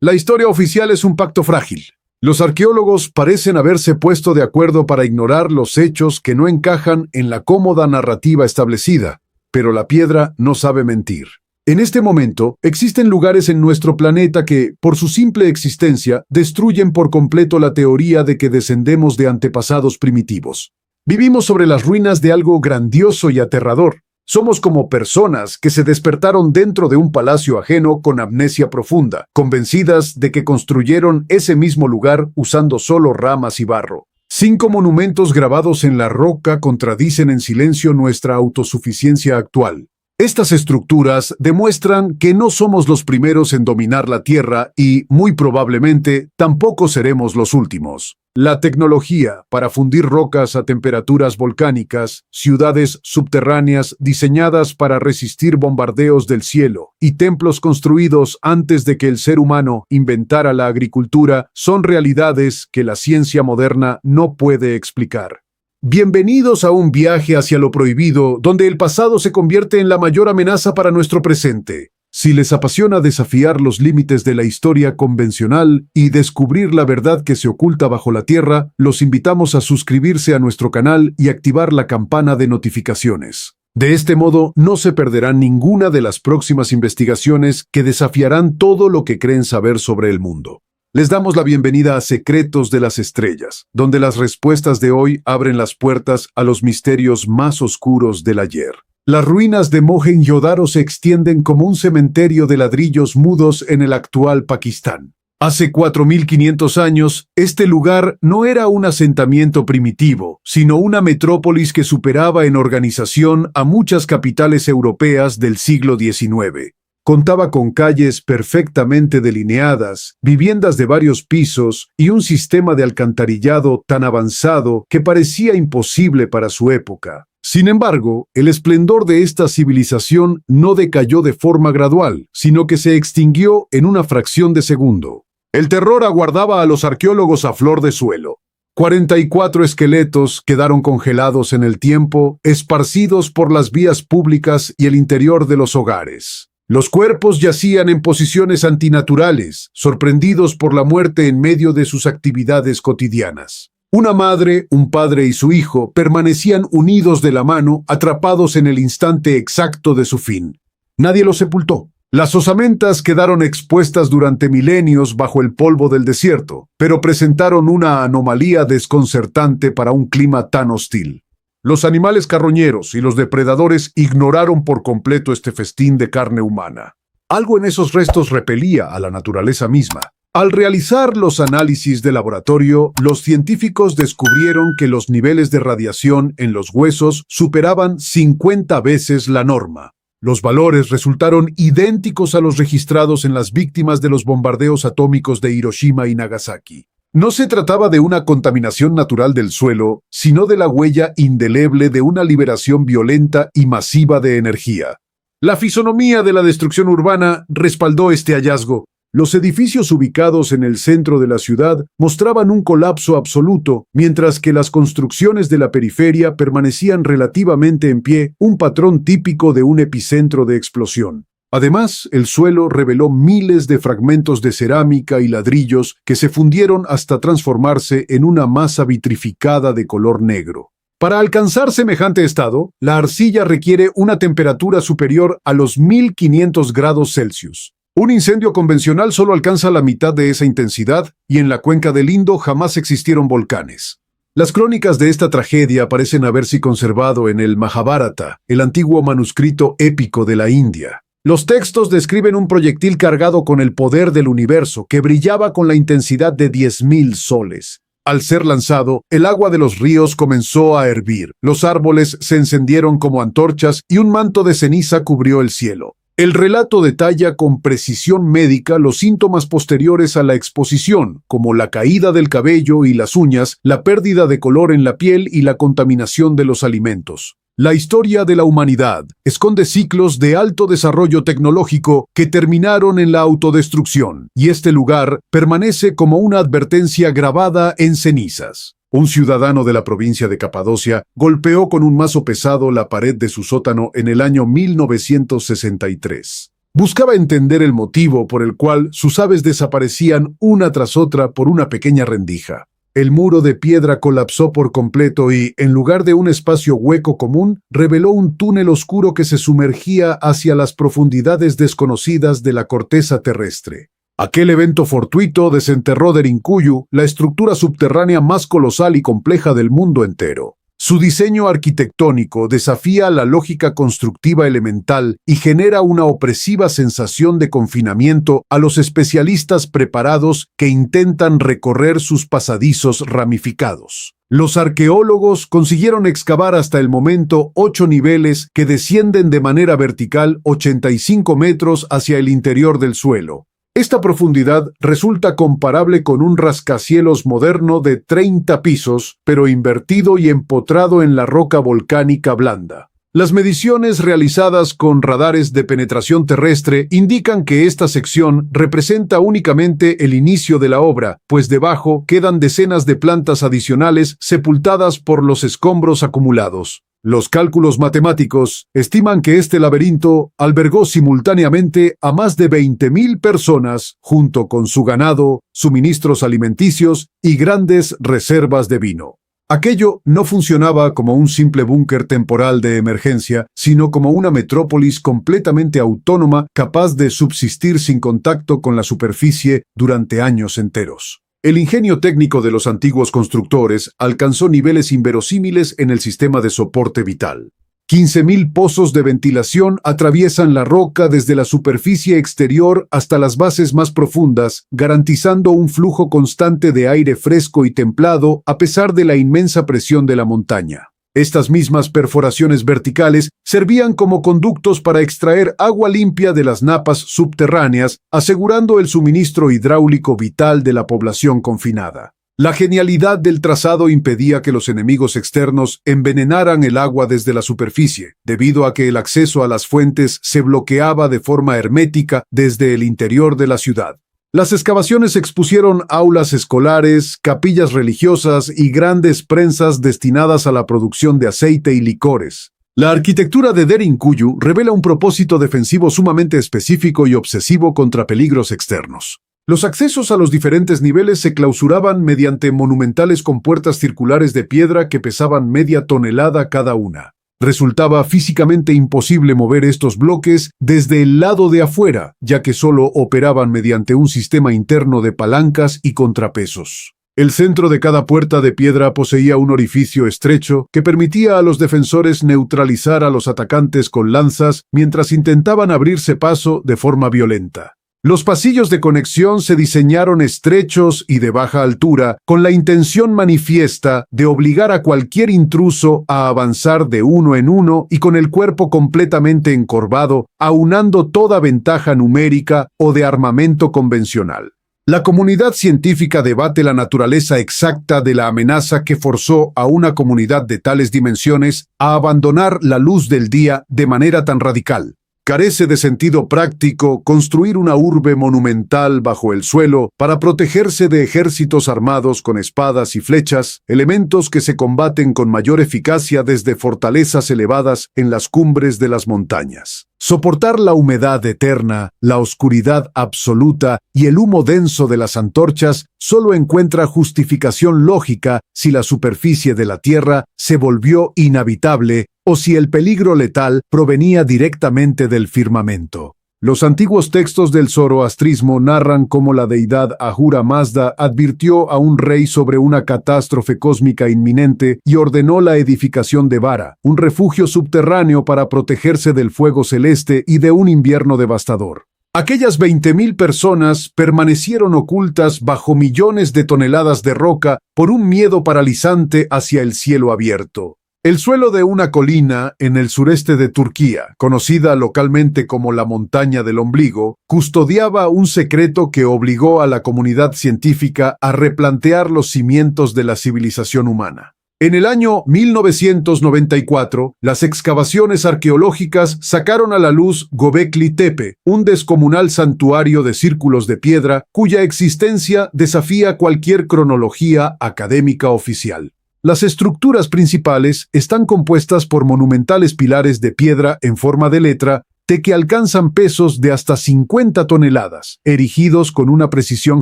La historia oficial es un pacto frágil. Los arqueólogos parecen haberse puesto de acuerdo para ignorar los hechos que no encajan en la cómoda narrativa establecida, pero la piedra no sabe mentir. En este momento, existen lugares en nuestro planeta que, por su simple existencia, destruyen por completo la teoría de que descendemos de antepasados primitivos. Vivimos sobre las ruinas de algo grandioso y aterrador. Somos como personas que se despertaron dentro de un palacio ajeno con amnesia profunda, convencidas de que construyeron ese mismo lugar usando solo ramas y barro. 5 monumentos grabados en la roca contradicen en silencio nuestra autosuficiencia actual. Estas estructuras demuestran que no somos los primeros en dominar la Tierra y, muy probablemente, tampoco seremos los últimos. La tecnología para fundir rocas a temperaturas volcánicas, ciudades subterráneas diseñadas para resistir bombardeos del cielo y templos construidos antes de que el ser humano inventara la agricultura son realidades que la ciencia moderna no puede explicar. Bienvenidos a un viaje hacia lo prohibido, donde el pasado se convierte en la mayor amenaza para nuestro presente. Si les apasiona desafiar los límites de la historia convencional y descubrir la verdad que se oculta bajo la tierra, los invitamos a suscribirse a nuestro canal y activar la campana de notificaciones. De este modo, no se perderán ninguna de las próximas investigaciones que desafiarán todo lo que creen saber sobre el mundo. Les damos la bienvenida a Secretos de las Estrellas, donde las respuestas de hoy abren las puertas a los misterios más oscuros del ayer. Las ruinas de Mohenjo-Daro se extienden como un cementerio de ladrillos mudos en el actual Pakistán. Hace 4.500 años, este lugar no era un asentamiento primitivo, sino una metrópolis que superaba en organización a muchas capitales europeas del siglo XIX. Contaba con calles perfectamente delineadas, viviendas de varios pisos y un sistema de alcantarillado tan avanzado que parecía imposible para su época. Sin embargo, el esplendor de esta civilización no decayó de forma gradual, sino que se extinguió en una fracción de segundo. El terror aguardaba a los arqueólogos a flor de suelo. 44 esqueletos quedaron congelados en el tiempo, esparcidos por las vías públicas y el interior de los hogares. Los cuerpos yacían en posiciones antinaturales, sorprendidos por la muerte en medio de sus actividades cotidianas. Una madre, un padre y su hijo permanecían unidos de la mano, atrapados en el instante exacto de su fin. Nadie los sepultó. Las osamentas quedaron expuestas durante milenios bajo el polvo del desierto, pero presentaron una anomalía desconcertante para un clima tan hostil. Los animales carroñeros y los depredadores ignoraron por completo este festín de carne humana. Algo en esos restos repelía a la naturaleza misma. Al realizar los análisis de laboratorio, los científicos descubrieron que los niveles de radiación en los huesos superaban 50 veces la norma. Los valores resultaron idénticos a los registrados en las víctimas de los bombardeos atómicos de Hiroshima y Nagasaki. No se trataba de una contaminación natural del suelo, sino de la huella indeleble de una liberación violenta y masiva de energía. La fisonomía de la destrucción urbana respaldó este hallazgo. Los edificios ubicados en el centro de la ciudad mostraban un colapso absoluto, mientras que las construcciones de la periferia permanecían relativamente en pie, un patrón típico de un epicentro de explosión. Además, el suelo reveló miles de fragmentos de cerámica y ladrillos que se fundieron hasta transformarse en una masa vitrificada de color negro. Para alcanzar semejante estado, la arcilla requiere una temperatura superior a los 1500 grados Celsius. Un incendio convencional solo alcanza la mitad de esa intensidad y en la cuenca del Indo jamás existieron volcanes. Las crónicas de esta tragedia parecen haberse conservado en el Mahabharata, el antiguo manuscrito épico de la India. Los textos describen un proyectil cargado con el poder del universo que brillaba con la intensidad de 10.000 soles. Al ser lanzado, el agua de los ríos comenzó a hervir, los árboles se encendieron como antorchas y un manto de ceniza cubrió el cielo. El relato detalla con precisión médica los síntomas posteriores a la exposición, como la caída del cabello y las uñas, la pérdida de color en la piel y la contaminación de los alimentos. La historia de la humanidad esconde ciclos de alto desarrollo tecnológico que terminaron en la autodestrucción, y este lugar permanece como una advertencia grabada en cenizas. Un ciudadano de la provincia de Capadocia golpeó con un mazo pesado la pared de su sótano en el año 1963. Buscaba entender el motivo por el cual sus aves desaparecían una tras otra por una pequeña rendija. El muro de piedra colapsó por completo y, en lugar de un espacio hueco común, reveló un túnel oscuro que se sumergía hacia las profundidades desconocidas de la corteza terrestre. Aquel evento fortuito desenterró de Rinkuyu la estructura subterránea más colosal y compleja del mundo entero. Su diseño arquitectónico desafía la lógica constructiva elemental y genera una opresiva sensación de confinamiento a los especialistas preparados que intentan recorrer sus pasadizos ramificados. Los arqueólogos consiguieron excavar hasta el momento 8 niveles que descienden de manera vertical 85 metros hacia el interior del suelo. Esta profundidad resulta comparable con un rascacielos moderno de 30 pisos, pero invertido y empotrado en la roca volcánica blanda. Las mediciones realizadas con radares de penetración terrestre indican que esta sección representa únicamente el inicio de la obra, pues debajo quedan decenas de plantas adicionales sepultadas por los escombros acumulados. Los cálculos matemáticos estiman que este laberinto albergó simultáneamente a más de 20.000 personas, junto con su ganado, suministros alimenticios y grandes reservas de vino. Aquello no funcionaba como un simple búnker temporal de emergencia, sino como una metrópolis completamente autónoma capaz de subsistir sin contacto con la superficie durante años enteros. El ingenio técnico de los antiguos constructores alcanzó niveles inverosímiles en el sistema de soporte vital. 15.000 pozos de ventilación atraviesan la roca desde la superficie exterior hasta las bases más profundas, garantizando un flujo constante de aire fresco y templado a pesar de la inmensa presión de la montaña. Estas mismas perforaciones verticales servían como conductos para extraer agua limpia de las napas subterráneas, asegurando el suministro hidráulico vital de la población confinada. La genialidad del trazado impedía que los enemigos externos envenenaran el agua desde la superficie, debido a que el acceso a las fuentes se bloqueaba de forma hermética desde el interior de la ciudad. Las excavaciones expusieron aulas escolares, capillas religiosas y grandes prensas destinadas a la producción de aceite y licores. La arquitectura de Derinkuyu revela un propósito defensivo sumamente específico y obsesivo contra peligros externos. Los accesos a los diferentes niveles se clausuraban mediante monumentales compuertas circulares de piedra que pesaban media tonelada cada una. Resultaba físicamente imposible mover estos bloques desde el lado de afuera, ya que solo operaban mediante un sistema interno de palancas y contrapesos. El centro de cada puerta de piedra poseía un orificio estrecho que permitía a los defensores neutralizar a los atacantes con lanzas mientras intentaban abrirse paso de forma violenta. Los pasillos de conexión se diseñaron estrechos y de baja altura, con la intención manifiesta de obligar a cualquier intruso a avanzar de uno en uno y con el cuerpo completamente encorvado, aunando toda ventaja numérica o de armamento convencional. La comunidad científica debate la naturaleza exacta de la amenaza que forzó a una comunidad de tales dimensiones a abandonar la luz del día de manera tan radical. Carece de sentido práctico construir una urbe monumental bajo el suelo para protegerse de ejércitos armados con espadas y flechas, elementos que se combaten con mayor eficacia desde fortalezas elevadas en las cumbres de las montañas. Soportar la humedad eterna, la oscuridad absoluta y el humo denso de las antorchas solo encuentra justificación lógica si la superficie de la Tierra se volvió inhabitable o si el peligro letal provenía directamente del firmamento. Los antiguos textos del zoroastrismo narran cómo la deidad Ahura Mazda advirtió a un rey sobre una catástrofe cósmica inminente y ordenó la edificación de Vara, un refugio subterráneo para protegerse del fuego celeste y de un invierno devastador. Aquellas 20.000 personas permanecieron ocultas bajo millones de toneladas de roca por un miedo paralizante hacia el cielo abierto. El suelo de una colina en el sureste de Turquía, conocida localmente como la Montaña del Ombligo, custodiaba un secreto que obligó a la comunidad científica a replantear los cimientos de la civilización humana. En el año 1994, las excavaciones arqueológicas sacaron a la luz Göbekli Tepe, un descomunal santuario de círculos de piedra cuya existencia desafía cualquier cronología académica oficial. Las estructuras principales están compuestas por monumentales pilares de piedra en forma de letra, de que alcanzan pesos de hasta 50 toneladas, erigidos con una precisión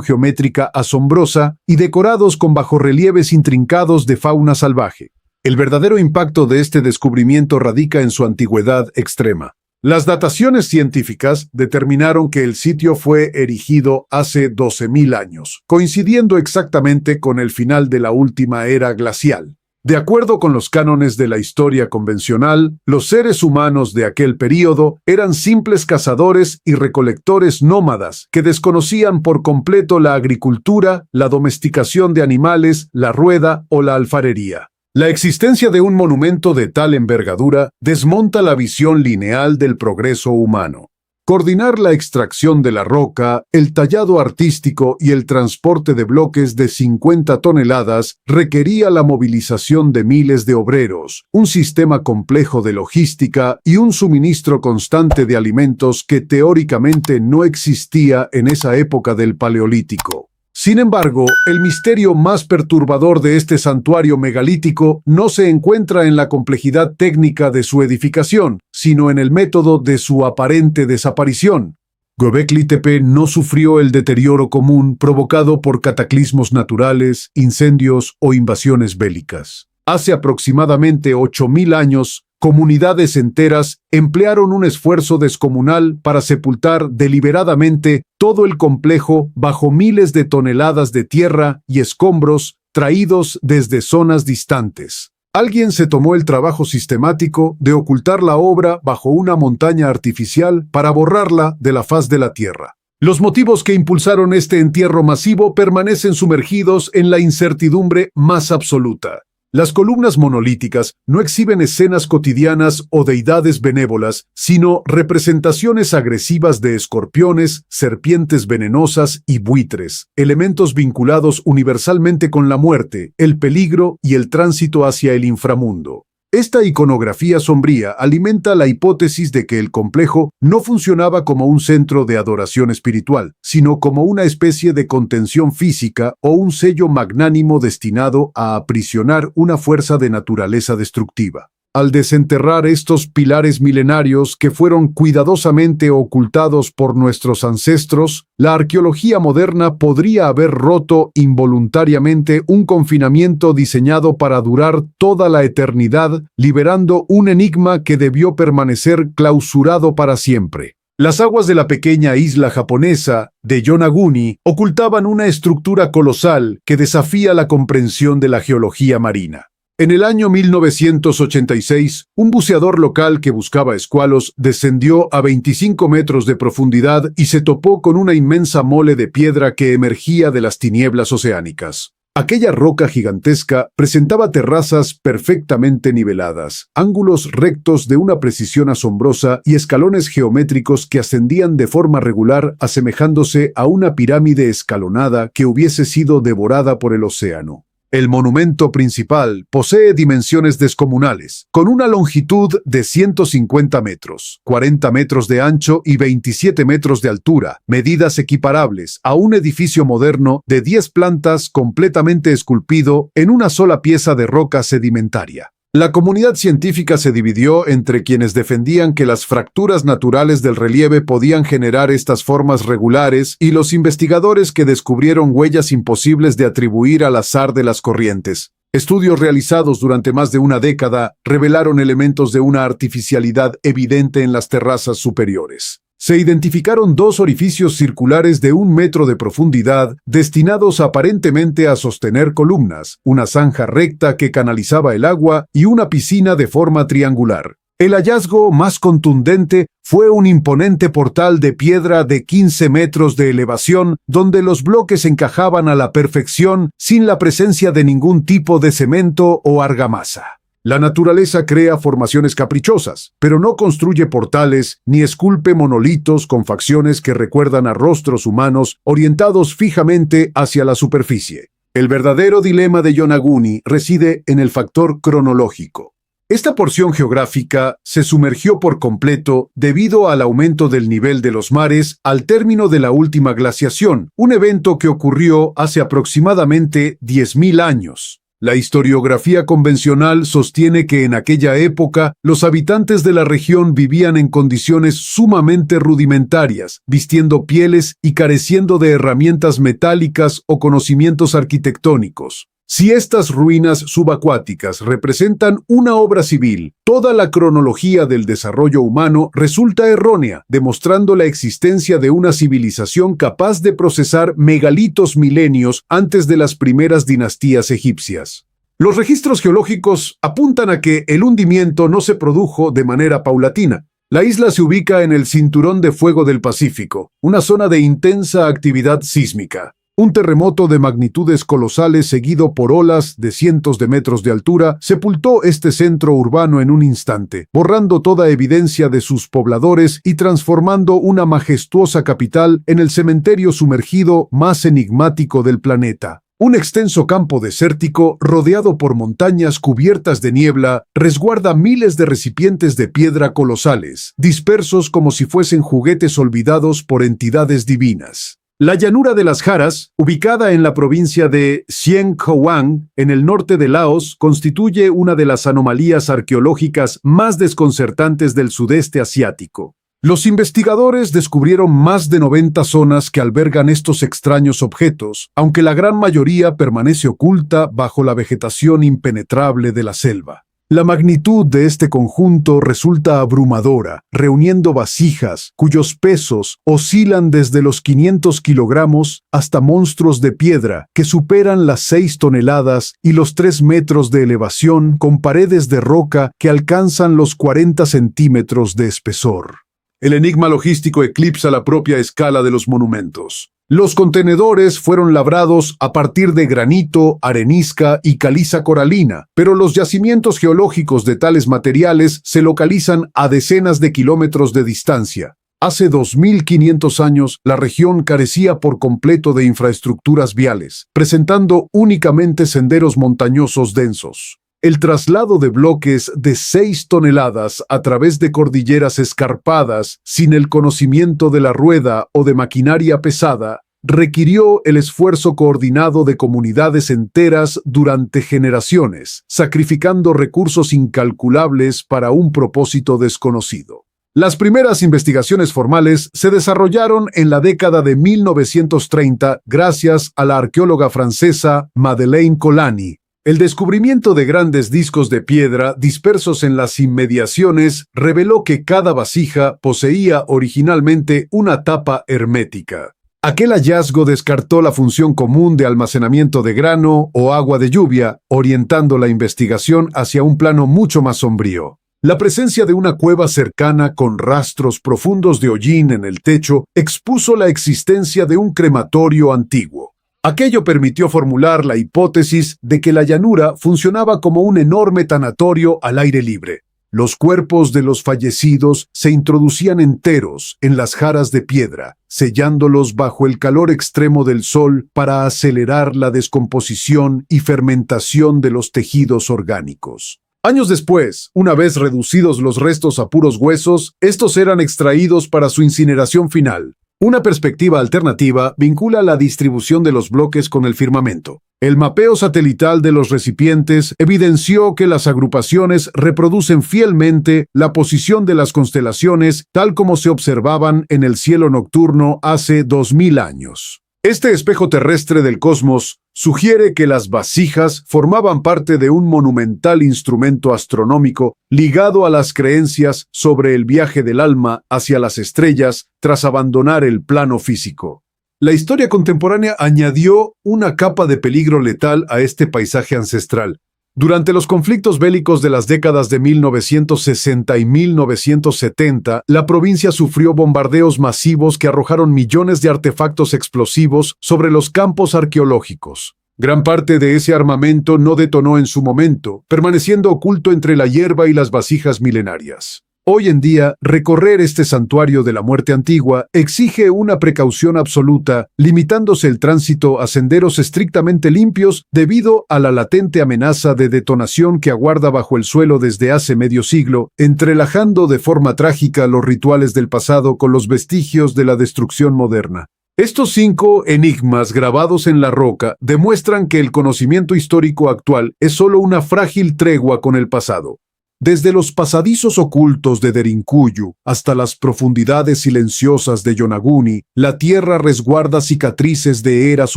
geométrica asombrosa y decorados con bajorrelieves intrincados de fauna salvaje. El verdadero impacto de este descubrimiento radica en su antigüedad extrema. Las dataciones científicas determinaron que el sitio fue erigido hace 12.000 años, coincidiendo exactamente con el final de la última era glacial. De acuerdo con los cánones de la historia convencional, los seres humanos de aquel período eran simples cazadores y recolectores nómadas que desconocían por completo la agricultura, la domesticación de animales, la rueda o la alfarería. La existencia de un monumento de tal envergadura desmonta la visión lineal del progreso humano. Coordinar la extracción de la roca, el tallado artístico y el transporte de bloques de 50 toneladas requería la movilización de miles de obreros, un sistema complejo de logística y un suministro constante de alimentos que teóricamente no existía en esa época del Paleolítico. Sin embargo, el misterio más perturbador de este santuario megalítico no se encuentra en la complejidad técnica de su edificación, sino en el método de su aparente desaparición. Göbekli Tepe no sufrió el deterioro común provocado por cataclismos naturales, incendios o invasiones bélicas. Hace aproximadamente 8.000 años, comunidades enteras emplearon un esfuerzo descomunal para sepultar deliberadamente todo el complejo bajo miles de toneladas de tierra y escombros traídos desde zonas distantes. Alguien se tomó el trabajo sistemático de ocultar la obra bajo una montaña artificial para borrarla de la faz de la tierra. Los motivos que impulsaron este entierro masivo permanecen sumergidos en la incertidumbre más absoluta. Las columnas monolíticas no exhiben escenas cotidianas o deidades benévolas, sino representaciones agresivas de escorpiones, serpientes venenosas y buitres, elementos vinculados universalmente con la muerte, el peligro y el tránsito hacia el inframundo. Esta iconografía sombría alimenta la hipótesis de que el complejo no funcionaba como un centro de adoración espiritual, sino como una especie de contención física o un sello magnánimo destinado a aprisionar una fuerza de naturaleza destructiva. Al desenterrar estos pilares milenarios que fueron cuidadosamente ocultados por nuestros ancestros, la arqueología moderna podría haber roto involuntariamente un confinamiento diseñado para durar toda la eternidad, liberando un enigma que debió permanecer clausurado para siempre. Las aguas de la pequeña isla japonesa de Yonaguni ocultaban una estructura colosal que desafía la comprensión de la geología marina. En el año 1986, un buceador local que buscaba escualos descendió a 25 metros de profundidad y se topó con una inmensa mole de piedra que emergía de las tinieblas oceánicas. Aquella roca gigantesca presentaba terrazas perfectamente niveladas, ángulos rectos de una precisión asombrosa y escalones geométricos que ascendían de forma regular, asemejándose a una pirámide escalonada que hubiese sido devorada por el océano. El monumento principal posee dimensiones descomunales, con una longitud de 150 metros, 40 metros de ancho y 27 metros de altura, medidas equiparables a un edificio moderno de 10 plantas completamente esculpido en una sola pieza de roca sedimentaria. La comunidad científica se dividió entre quienes defendían que las fracturas naturales del relieve podían generar estas formas regulares y los investigadores que descubrieron huellas imposibles de atribuir al azar de las corrientes. Estudios realizados durante más de una década revelaron elementos de una artificialidad evidente en las terrazas superiores. Se identificaron 2 orificios circulares de 1 metro de profundidad destinados aparentemente a sostener columnas, una zanja recta que canalizaba el agua y una piscina de forma triangular. El hallazgo más contundente fue un imponente portal de piedra de 15 metros de elevación donde los bloques encajaban a la perfección sin la presencia de ningún tipo de cemento o argamasa. La naturaleza crea formaciones caprichosas, pero no construye portales ni esculpe monolitos con facciones que recuerdan a rostros humanos orientados fijamente hacia la superficie. El verdadero dilema de Yonaguni reside en el factor cronológico. Esta porción geográfica se sumergió por completo debido al aumento del nivel de los mares al término de la última glaciación, un evento que ocurrió hace aproximadamente 10.000 años. La historiografía convencional sostiene que en aquella época los habitantes de la región vivían en condiciones sumamente rudimentarias, vistiendo pieles y careciendo de herramientas metálicas o conocimientos arquitectónicos. Si estas ruinas subacuáticas representan una obra civil, toda la cronología del desarrollo humano resulta errónea, demostrando la existencia de una civilización capaz de procesar megalitos milenios antes de las primeras dinastías egipcias. Los registros geológicos apuntan a que el hundimiento no se produjo de manera paulatina. La isla se ubica en el Cinturón de Fuego del Pacífico, una zona de intensa actividad sísmica. Un terremoto de magnitudes colosales seguido por olas de cientos de metros de altura sepultó este centro urbano en un instante, borrando toda evidencia de sus pobladores y transformando una majestuosa capital en el cementerio sumergido más enigmático del planeta. Un extenso campo desértico, rodeado por montañas cubiertas de niebla, resguarda miles de recipientes de piedra colosales, dispersos como si fuesen juguetes olvidados por entidades divinas. La llanura de las Jaras, ubicada en la provincia de Xieng Khouang, en el norte de Laos, constituye una de las anomalías arqueológicas más desconcertantes del sudeste asiático. Los investigadores descubrieron más de 90 zonas que albergan estos extraños objetos, aunque la gran mayoría permanece oculta bajo la vegetación impenetrable de la selva. La magnitud de este conjunto resulta abrumadora, reuniendo vasijas cuyos pesos oscilan desde los 500 kilogramos hasta monstruos de piedra que superan las 6 toneladas y los 3 metros de elevación con paredes de roca que alcanzan los 40 centímetros de espesor. El enigma logístico eclipsa la propia escala de los monumentos. Los contenedores fueron labrados a partir de granito, arenisca y caliza coralina, pero los yacimientos geológicos de tales materiales se localizan a decenas de kilómetros de distancia. Hace 2500 años, la región carecía por completo de infraestructuras viales, presentando únicamente senderos montañosos densos. El traslado de bloques de 6 toneladas a través de cordilleras escarpadas, sin el conocimiento de la rueda o de maquinaria pesada, requirió el esfuerzo coordinado de comunidades enteras durante generaciones, sacrificando recursos incalculables para un propósito desconocido. Las primeras investigaciones formales se desarrollaron en la década de 1930 gracias a la arqueóloga francesa Madeleine Colany. El descubrimiento de grandes discos de piedra dispersos en las inmediaciones reveló que cada vasija poseía originalmente una tapa hermética. Aquel hallazgo descartó la función común de almacenamiento de grano o agua de lluvia, orientando la investigación hacia un plano mucho más sombrío. La presencia de una cueva cercana con rastros profundos de hollín en el techo expuso la existencia de un crematorio antiguo. Aquello permitió formular la hipótesis de que la llanura funcionaba como un enorme tanatorio al aire libre. Los cuerpos de los fallecidos se introducían enteros en las jaras de piedra, sellándolos bajo el calor extremo del sol para acelerar la descomposición y fermentación de los tejidos orgánicos. Años después, una vez reducidos los restos a puros huesos, estos eran extraídos para su incineración final. Una perspectiva alternativa vincula la distribución de los bloques con el firmamento. El mapeo satelital de los recipientes evidenció que las agrupaciones reproducen fielmente la posición de las constelaciones tal como se observaban en el cielo nocturno hace 2000 años. Este espejo terrestre del cosmos sugiere que las vasijas formaban parte de un monumental instrumento astronómico ligado a las creencias sobre el viaje del alma hacia las estrellas tras abandonar el plano físico. La historia contemporánea añadió una capa de peligro letal a este paisaje ancestral. Durante los conflictos bélicos de las décadas de 1960 y 1970, la provincia sufrió bombardeos masivos que arrojaron millones de artefactos explosivos sobre los campos arqueológicos. Gran parte de ese armamento no detonó en su momento, permaneciendo oculto entre la hierba y las vasijas milenarias. Hoy en día, recorrer este santuario de la muerte antigua exige una precaución absoluta, limitándose el tránsito a senderos estrictamente limpios debido a la latente amenaza de detonación que aguarda bajo el suelo desde hace medio siglo, entrelazando de forma trágica los rituales del pasado con los vestigios de la destrucción moderna. Estos 5 enigmas grabados en la roca demuestran que el conocimiento histórico actual es solo una frágil tregua con el pasado. Desde los pasadizos ocultos de Derinkuyu hasta las profundidades silenciosas de Yonaguni, la tierra resguarda cicatrices de eras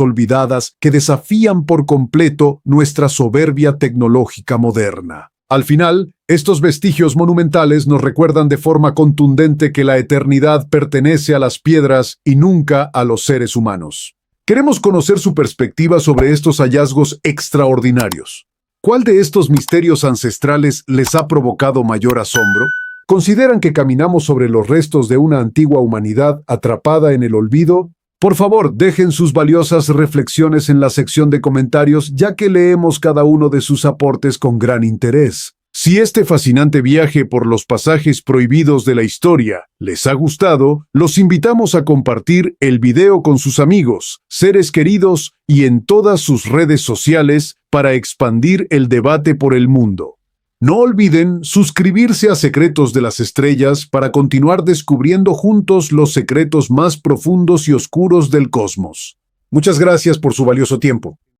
olvidadas que desafían por completo nuestra soberbia tecnológica moderna. Al final, estos vestigios monumentales nos recuerdan de forma contundente que la eternidad pertenece a las piedras y nunca a los seres humanos. Queremos conocer su perspectiva sobre estos hallazgos extraordinarios. ¿Cuál de estos misterios ancestrales les ha provocado mayor asombro? ¿Consideran que caminamos sobre los restos de una antigua humanidad atrapada en el olvido? Por favor, dejen sus valiosas reflexiones en la sección de comentarios, ya que leemos cada uno de sus aportes con gran interés. Si este fascinante viaje por los pasajes prohibidos de la historia les ha gustado, los invitamos a compartir el video con sus amigos, seres queridos y en todas sus redes sociales para expandir el debate por el mundo. No olviden suscribirse a Secretos de las Estrellas para continuar descubriendo juntos los secretos más profundos y oscuros del cosmos. Muchas gracias por su valioso tiempo.